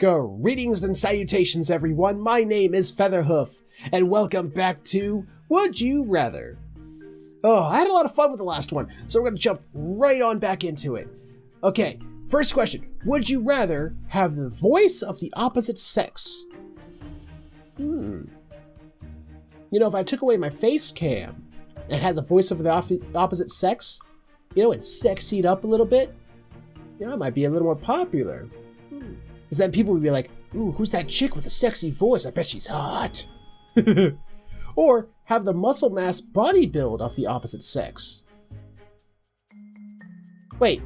Greetings and salutations, everyone. My name is Featherhoof, and welcome back to Would You Rather? Oh, I had a lot of fun with the last one, so we're going to jump right on back into it. Okay, first question. Would you rather have the voice of the opposite sex? You know, if I took away my face cam and had the voice of the opposite sex, you know, and sexied up a little bit, you know, it might be a little more popular. Because then people would be like, ooh, who's that chick with a sexy voice? I bet she's hot. Or have the muscle mass body build of the opposite sex. Wait.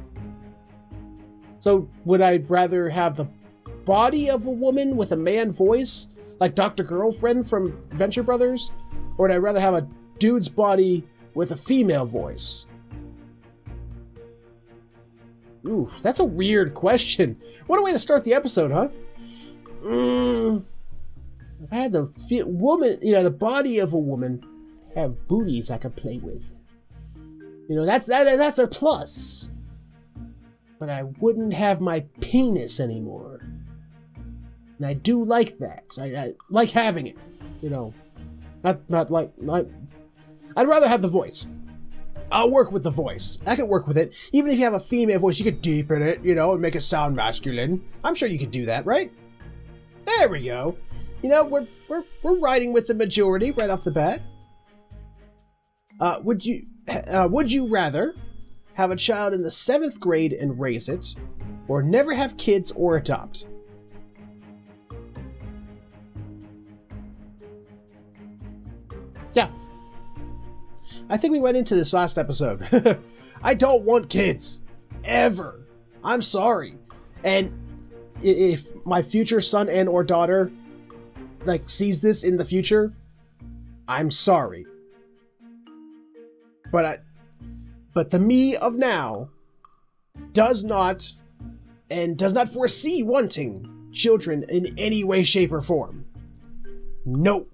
So would I rather have the body of a woman with a man voice, like Dr. Girlfriend from Venture Brothers? Or would I rather have a dude's body with a female voice? Ooh, that's a weird question. What a way to start the episode, huh? If I had the woman, you know, the body of a woman, have booties I could play with. You know, that's a plus. But I wouldn't have my penis anymore. And I do like that. I like having it. You know, not. I'd rather have the voice. I'll work with the voice. I can work with it. Even if you have a female voice, you could deepen it, you know, and make it sound masculine. I'm sure you could do that, right? There we go. You know, we're riding with the majority right off the bat. Would you rather have a child in the 7th grade and raise it, or never have kids or adopt? Yeah. I think we went into this last episode. I don't want kids. Ever. I'm sorry. And if my future son and or daughter sees this in the future, I'm sorry. But the me of now does not foresee wanting children in any way, shape, or form. No.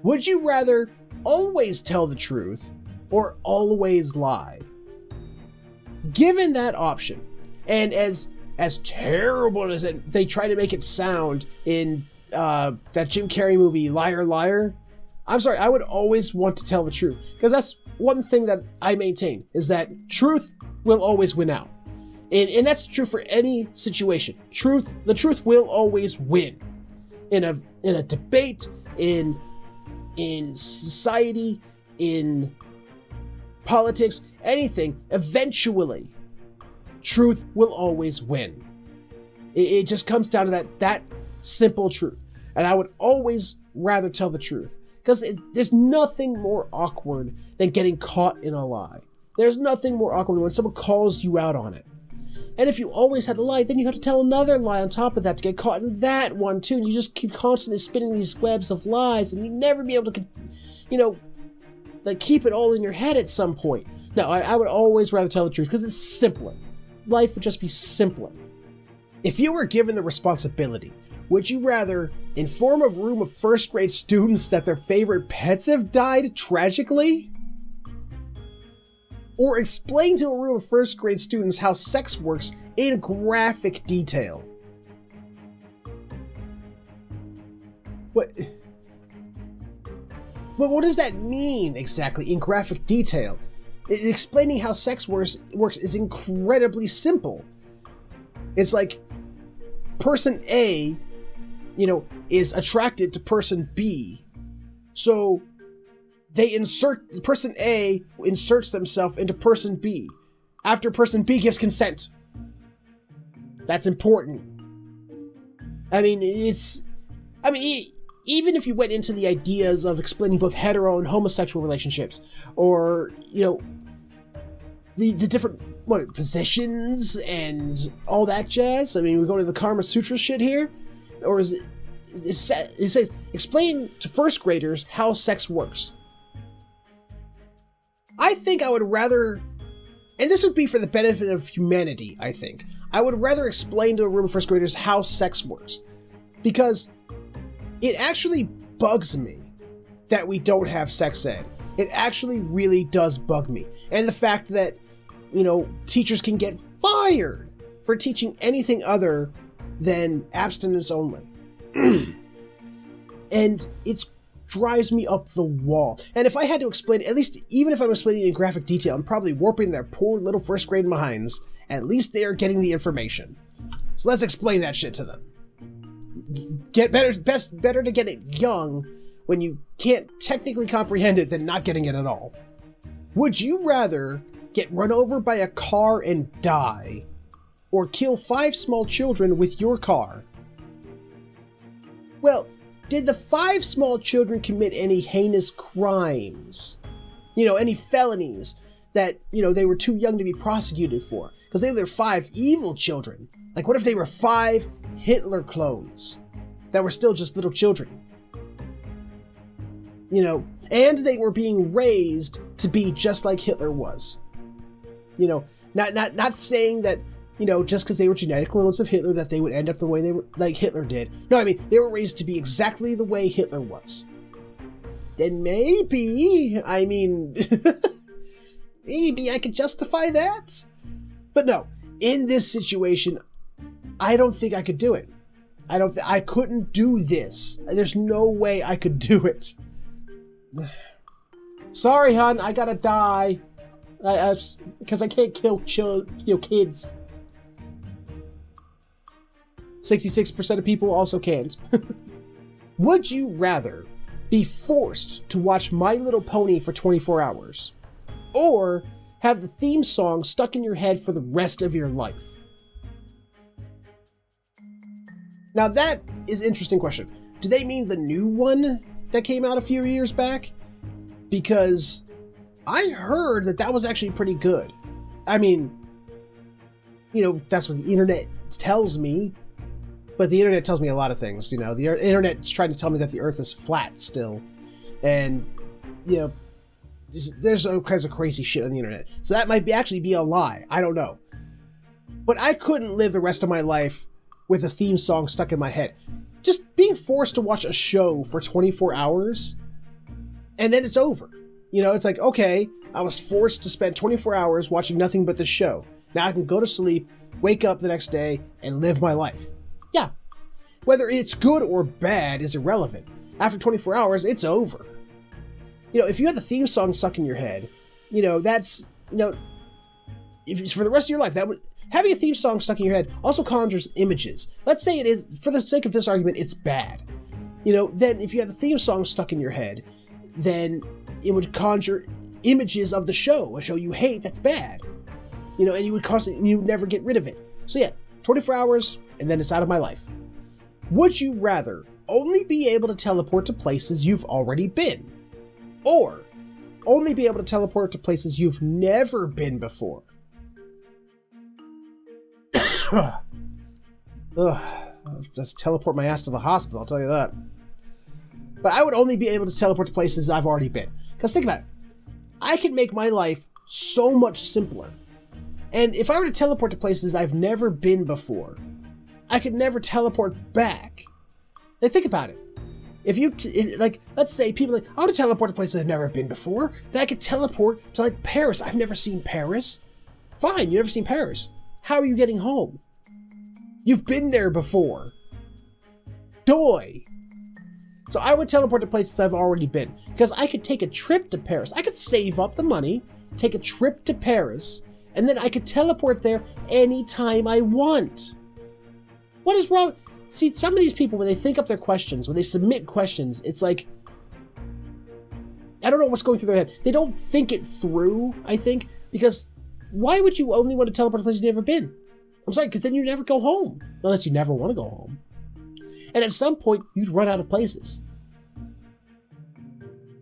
Would you rather always tell the truth or always lie? Given that option, and as terrible as they try to make it sound in that Jim Carrey movie, Liar Liar, I'm sorry, I would always want to tell the truth. Because that's one thing that I maintain, is that truth will always win out. And that's true for any situation. The truth will always win. In a debate, in society, in politics, anything, eventually, truth will always win. It just comes down to that simple truth. And I would always rather tell the truth. Because there's nothing more awkward than getting caught in a lie. There's nothing more awkward when someone calls you out on it. And if you always had to lie, then you have to tell another lie on top of that to get caught in that one too. And you just keep constantly spinning these webs of lies, and you never be able to, you know, keep it all in your head at some point. No, I would always rather tell the truth because it's simpler. Life would just be simpler. If you were given the responsibility, would you rather inform a room of first grade students that their favorite pets have died tragically? Or explain to a room of first grade students how sex works in graphic detail? What does that mean exactly, in graphic detail? Explaining how sex works is incredibly simple. It's like person A, you know, is attracted to person B. So person A inserts themselves into person B after person B gives consent. That's important. Even if you went into the ideas of explaining both hetero and homosexual relationships, or, you know, the different positions and all that jazz. I mean, we're going to the Kama Sutra shit here, or is it says explain to first graders how sex works. I think I would rather, and this would be for the benefit of humanity, I think. I would rather explain to a room of first graders how sex works. Because it actually bugs me that we don't have sex ed. It actually really does bug me. And the fact that, you know, teachers can get fired for teaching anything other than abstinence only. And it drives me up the wall. And if I had to explain, at least even if I'm explaining in graphic detail, I'm probably warping their poor little first grade minds. At least they are getting the information. So let's explain that shit to them. Better to get it young when you can't technically comprehend it than not getting it at all. Would you rather get run over by a car and die, or kill 5 small children with your car? Well, did the 5 small children commit any heinous crimes? Any felonies that, they were too young to be prosecuted for? Because they were 5 evil children. Like, what if they were 5 Hitler clones that were still just little children? And they were being raised to be just like Hitler was. Not saying that, just because they were genetic clones of Hitler that they would end up the way they were, like Hitler did. No, I mean, they were raised to be exactly the way Hitler was. Then maybe maybe I could justify that. But no, in this situation, I don't think I could do it. I couldn't do this. There's no way I could do it. Sorry, hon, I gotta die. Because I can't kill kids. 66% of people also can't. Would you rather be forced to watch My Little Pony for 24 hours, or have the theme song stuck in your head for the rest of your life? Now that is an interesting question. Do they mean the new one that came out a few years back? Because I heard that was actually pretty good. I mean, that's what the internet tells me. But the internet tells me a lot of things, The internet's trying to tell me that the earth is flat still. And, there's all kinds of crazy shit on the internet. So that might actually be a lie. I don't know. But I couldn't live the rest of my life with a theme song stuck in my head. Just being forced to watch a show for 24 hours, and then it's over. It's like, okay, I was forced to spend 24 hours watching nothing but the show. Now I can go to sleep, wake up the next day, and live my life. Yeah. Whether it's good or bad is irrelevant. After 24 hours, it's over. If you had the theme song stuck in your head, that's, if it's for the rest of your life, having a theme song stuck in your head also conjures images. Let's say it is, for the sake of this argument, it's bad. Then if you had the theme song stuck in your head, then it would conjure images of the show, a show you hate that's bad. And you would never get rid of it. So yeah, 24 hours, and then it's out of my life. Would you rather only be able to teleport to places you've already been, or only be able to teleport to places you've never been before? Just teleport my ass to the hospital, I'll tell you that. But I would only be able to teleport to places I've already been. Because think about it. I can make my life so much simpler. And if I were to teleport to places I've never been before, I could never teleport back. Now think about it. If you, let's say people I want to teleport to places I've never been before, then I could teleport to Paris. I've never seen Paris. Fine, you've never seen Paris. How are you getting home? You've been there before. Doy. So I would teleport to places I've already been, because I could take a trip to Paris. I could save up the money, take a trip to Paris, and then I could teleport there anytime I want. What is wrong? See, some of these people, when they think up their questions, when they submit questions, it's like, I don't know what's going through their head. They don't think it through, I think, because why would you only want to teleport to places you've never been? I'm sorry, because then you never go home, unless you never want to go home. And at some point, you'd run out of places.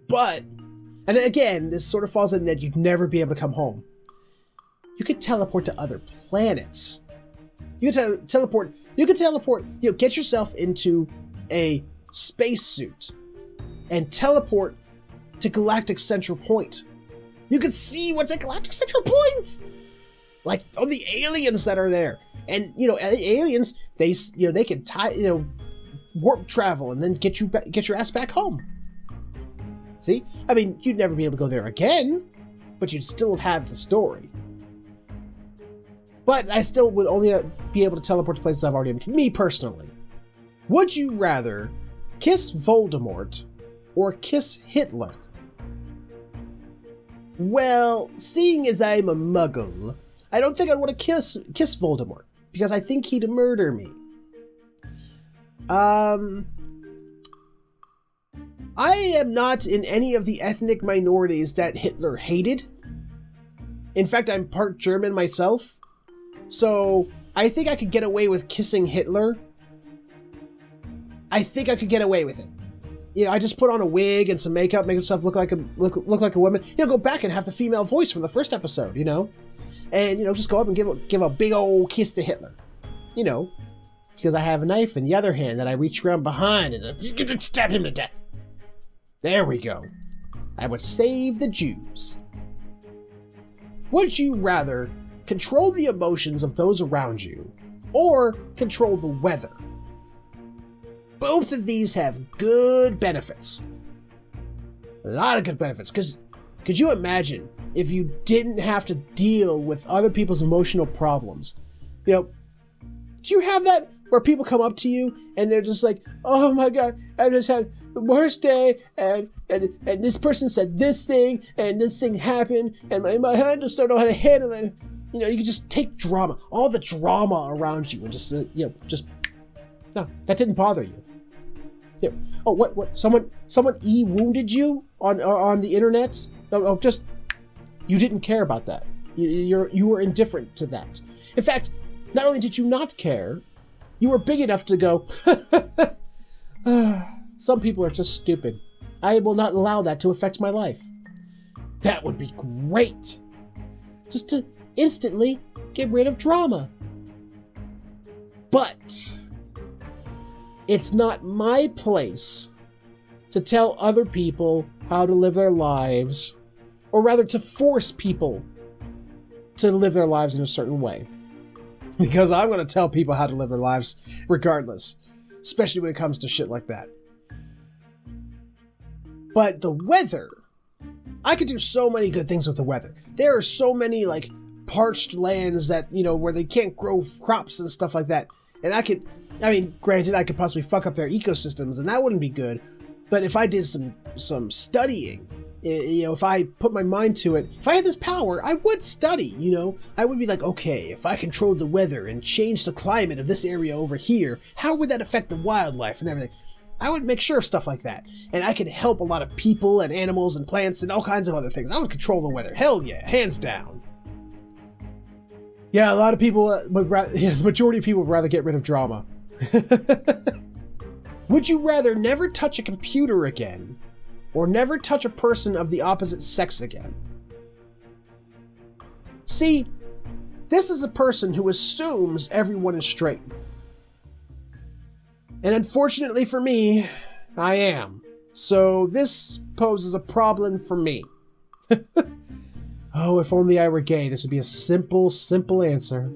But, and again, this sort of falls in that you'd never be able to come home. You could teleport to other planets. You could teleport, get yourself into a spacesuit and teleport to Galactic Central Point. You could see what's at Galactic Central Point! Like, all the aliens that are there. And, aliens, they can warp travel and then get your ass back home. See? I mean, you'd never be able to go there again, but you'd still have the story. But I still would only be able to teleport to places I've already been. Me personally. Would you rather kiss Voldemort or kiss Hitler? Well, seeing as I'm a muggle, I don't think I'd want to kiss Voldemort, because I think he'd murder me. I am not in any of the ethnic minorities that Hitler hated. In fact, I'm part German myself. So I think I could get away with kissing Hitler. I think I could get away with it. You know, I just put on a wig and some makeup, make myself look like a woman. You know, go back and have the female voice from the first episode, you know? And, you know, just go up and give a big old kiss to Hitler. You know, because I have a knife in the other hand that I reach around behind and stab him to death. There we go. I would save the Jews. Would you rather control the emotions of those around you or control the weather? Both of these have good benefits. A lot of good benefits. Because could you imagine if you didn't have to deal with other people's emotional problems? You know, do you have that where people come up to you and they're just like, oh my God, I just had the worst day and this person said this thing and this thing happened and my hand just don't know how to handle it. You know, you can just take drama, all the drama around you and just, no, that didn't bother you. Yeah. Oh, what? Someone wounded you on the internet? No, just you didn't care about that. You were indifferent to that. In fact, not only did you not care, you were big enough to go. Some people are just stupid. I will not allow that to affect my life. That would be great. Just to instantly get rid of drama. But it's not my place to tell other people how to live their lives, or rather to force people to live their lives in a certain way. Because I'm going to tell people how to live their lives regardless, especially when it comes to shit like that. But the weather, I could do so many good things with the weather. There are so many like parched lands that, you know, where they can't grow crops and stuff like that. And granted, I could possibly fuck up their ecosystems, and that wouldn't be good. But if I did some studying, you know, if I put my mind to it, if I had this power, I would study, you know. I would be like, okay, if I controlled the weather and changed the climate of this area over here, how would that affect the wildlife and everything? I would make sure of stuff like that. And I could help a lot of people and animals and plants and all kinds of other things. I would control the weather. Hell yeah, hands down. Yeah, a lot of people, the majority of people would rather get rid of drama. Would you rather never touch a computer again, or never touch a person of the opposite sex again? See, this is a person who assumes everyone is straight. And unfortunately for me, I am. So this poses a problem for me. Oh, if only I were gay, this would be a simple answer.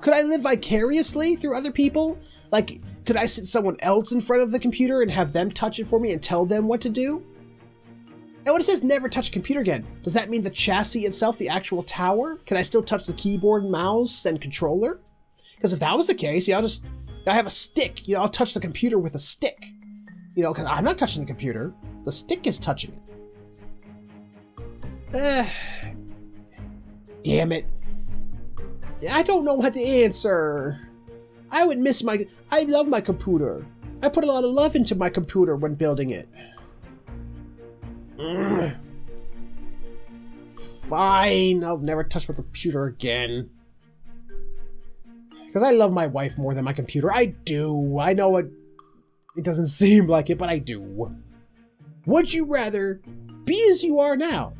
Could I live vicariously through other people? Like, could I sit someone else in front of the computer and have them touch it for me and tell them what to do? And when it says never touch a computer again, does that mean the chassis itself, the actual tower? Can I still touch the keyboard, mouse, and controller? Because if that was the case, yeah, I have a stick. You know, I'll touch the computer with a stick. You know, because I'm not touching the computer. The stick is touching it. Damn it. I don't know what to answer. I would miss I love my computer. I put a lot of love into my computer when building it. Fine, I'll never touch my computer again. Because I love my wife more than my computer. I do. I know it doesn't seem like it, but I do. Would you rather be as you are now,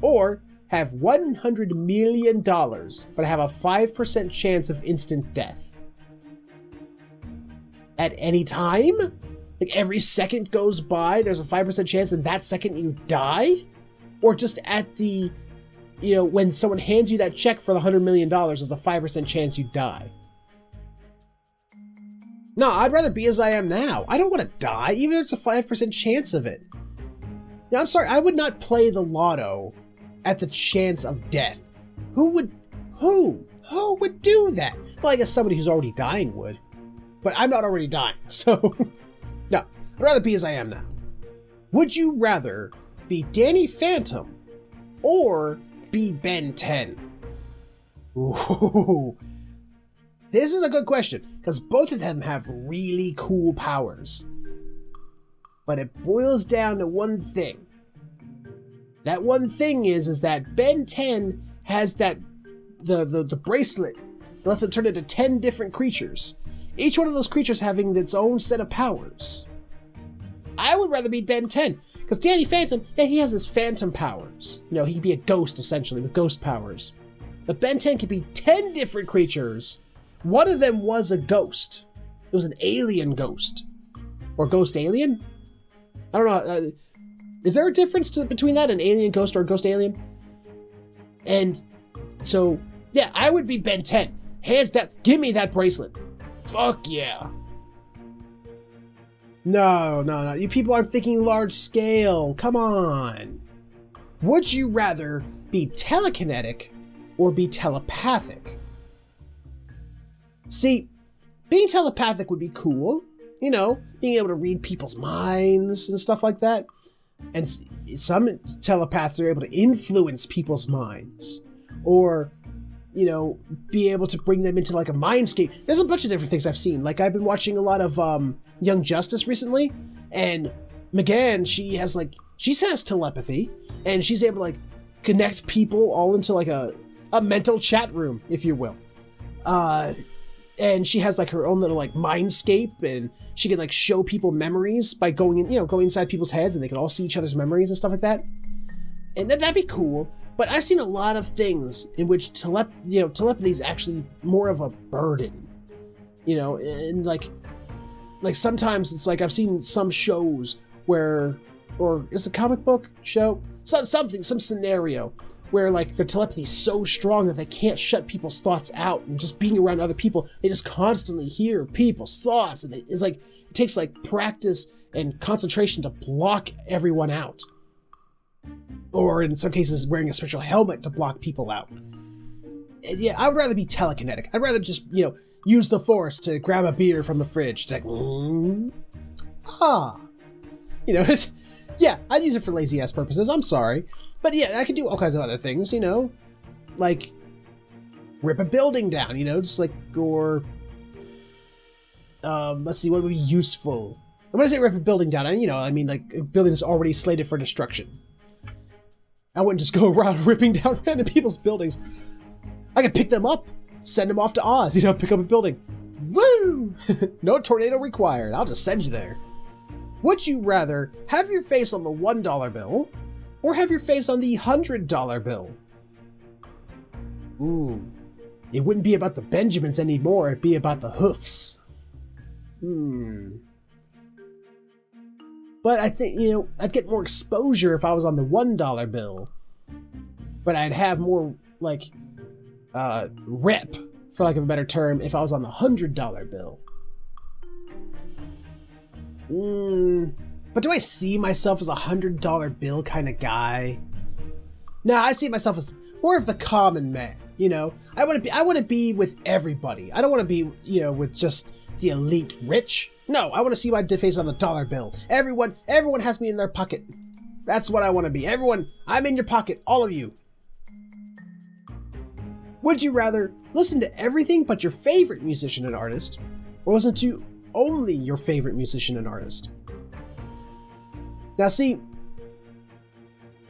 or have $100 million, but have a 5% chance of instant death? At any time? Like every second goes by, there's a 5% chance and that second you die? Or just at the, you know, when someone hands you that check for the $100 million, there's a 5% chance you die? No, I'd rather be as I am now. I don't want to die, even if it's a 5% chance of it. Now, I'm sorry, I would not play the lotto at the chance of death. Who would do that? Well, I guess somebody who's already dying would. But I'm not already dying, so no. I'd rather be as I am now. Would you rather be Danny Phantom or be Ben 10? Ooh. This is a good question, because both of them have really cool powers. But it boils down to one thing. That one thing is that Ben 10 has the bracelet that lets him turn into 10 different creatures. Each one of those creatures having its own set of powers. I would rather be Ben 10, because Danny Phantom, yeah, he has his phantom powers. You know, he could be a ghost, essentially, with ghost powers. But Ben 10 could be 10 different creatures. One of them was a ghost. It was an alien ghost. Or ghost alien? I don't know. Is there a difference between that, an alien ghost or a ghost alien? And so, yeah, I would be Ben 10. Hands down, give me that bracelet. Fuck yeah. No. You people aren't thinking large scale. Come on. Would you rather be telekinetic or be telepathic? See, being telepathic would be cool. You know, being able to read people's minds and stuff like that. And some telepaths are able to influence people's minds. Or, you know, be able to bring them into like a mindscape. There's a bunch of different things I've seen. Like, I've been watching a lot of Young Justice recently. And McGann, she has telepathy. And she's able to like connect people all into like a mental chat room, if you will. And she has like her own little like mindscape, and she can like show people memories by going inside people's heads, and they can all see each other's memories and stuff like that. And that'd be cool. But I've seen a lot of things in which telepathy is actually more of a burden. You know, and like sometimes it's like I've seen some shows where, or it's a comic book show, some scenario where like their telepathy is so strong that they can't shut people's thoughts out, and just being around other people, they just constantly hear people's thoughts, and it's like it takes like practice and concentration to block everyone out. Or in some cases, wearing a special helmet to block people out. And yeah, I would rather be telekinetic. I'd rather just, use the force to grab a beer from the fridge. It's like, yeah, I'd use it for lazy ass purposes. I'm sorry. But yeah, I could do all kinds of other things, like rip a building down, just like, or, let's see, what would be useful? And when I say rip a building down, I mean like a building that's already slated for destruction. I wouldn't just go around ripping down random people's buildings. I could pick them up, send them off to Oz, pick up a building. Woo! No tornado required. I'll just send you there. Would you rather have your face on the $1 bill or have your face on the $100 bill? Ooh. It wouldn't be about the Benjamins anymore. It'd be about the hoofs. But I think, I'd get more exposure if I was on the $1 bill. But I'd have more, like, rep, for lack of a better term, if I was on the $100 bill. But do I see myself as a $100 bill kind of guy? Nah, I see myself as more of the common man, I want to be with everybody. I don't want to be, with just the elite rich. No, I want to see my face on the dollar bill. Everyone has me in their pocket. That's what I want to be. Everyone, I'm in your pocket, all of you. Would you rather listen to everything but your favorite musician and artist, or listen to only your favorite musician and artist? Now see,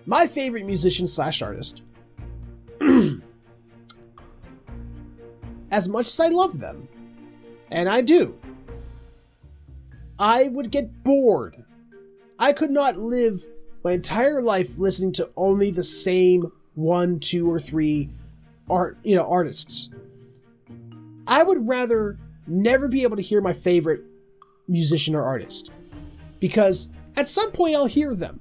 my favorite musician / artist, as much as I love them, and I do, I would get bored. I could not live my entire life listening to only the same 1, 2, or 3 artists. I would rather never be able to hear my favorite musician or artist, because at some point I'll hear them.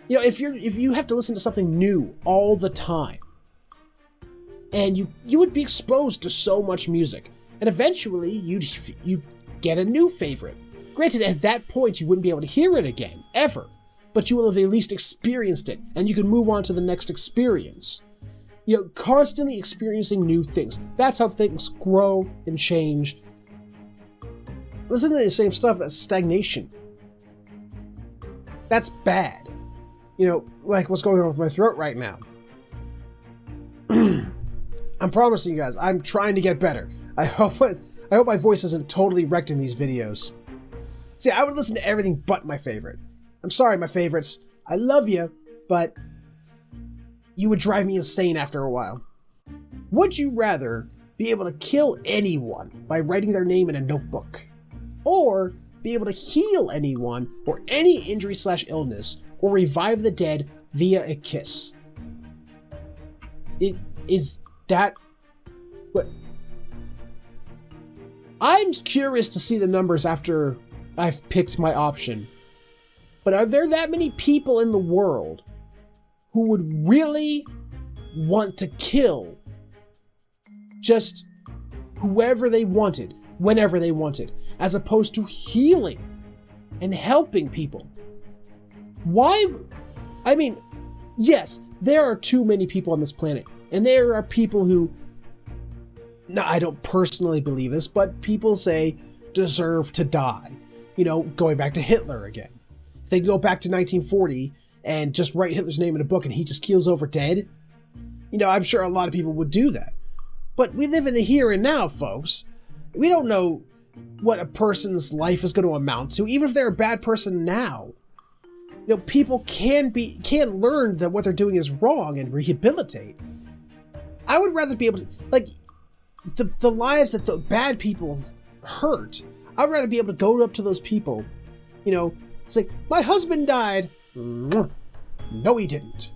If you have to listen to something new all the time, and you would be exposed to so much music, and eventually you'd get a new favorite. Granted, at that point you wouldn't be able to hear it again, ever. but you will have at least experienced it, and you can move on to the next experience. You know, constantly experiencing new things. That's how things grow and change. Listening to the same stuff, that's stagnation. That's bad. You know, like what's going on with my throat right now. I'm promising you guys, I'm trying to get better. I hope my voice isn't totally wrecked in these videos. See, I would listen to everything but my favorite. I'm sorry, my favorites. I love you, but you would drive me insane after a while. Would you rather be able to kill anyone by writing their name in a notebook, or be able to heal anyone or any injury/illness, or revive the dead via a kiss? Is that what? I'm curious to see the numbers after I've picked my option. But are there that many people in the world who would really want to kill just whoever they wanted, whenever they wanted, as opposed to healing and helping people? Why? I mean, yes, there are too many people on this planet, and there are people who, no, I don't personally believe this, but people say deserve to die. You know, going back to Hitler again. If they go back to 1940 and just write Hitler's name in a book and he just keels over dead, you know, I'm sure a lot of people would do that. But we live in the here and now, folks. We don't know what a person's life is going to amount to, even if they're a bad person now. You know, people can learn that what they're doing is wrong and rehabilitate. I would rather be able to, like, the lives that the bad people hurt, I'd rather be able to go up to those people, you know, it's like, my husband died. No, he didn't.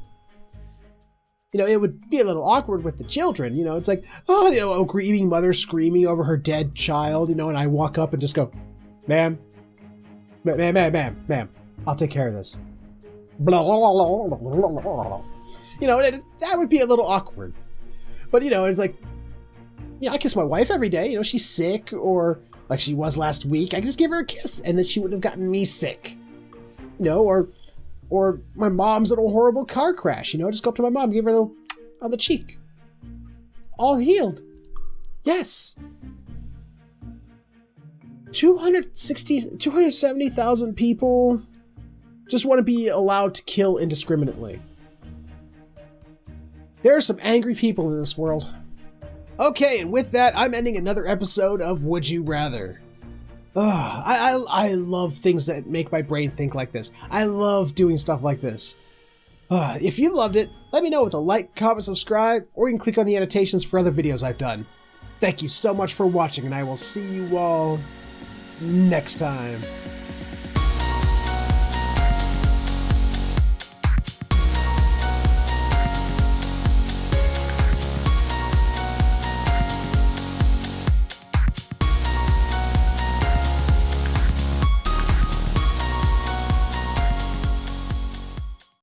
You know, it would be a little awkward with the children, you know, it's like, oh, you know, a grieving mother screaming over her dead child, you know, and I walk up and just go, ma'am, I'll take care of this. Blah, blah, blah, blah, blah, blah. You know, that would be a little awkward. But, you know, it's like, yeah, I kiss my wife every day, you know, she's sick, or like she was last week, I can just give her a kiss and then she wouldn't have gotten me sick. You know, or my mom's in a horrible car crash, you know, just go up to my mom, give her a little on the cheek. All healed. Yes. 270,000 people just want to be allowed to kill indiscriminately. There are some angry people in this world. Okay, and with that, I'm ending another episode of Would You Rather. I love things that make my brain think like this. I love doing stuff like this. If you loved it, let me know with a like, comment, subscribe, or you can click on the annotations for other videos I've done. Thank you so much for watching, and I will see you all next time.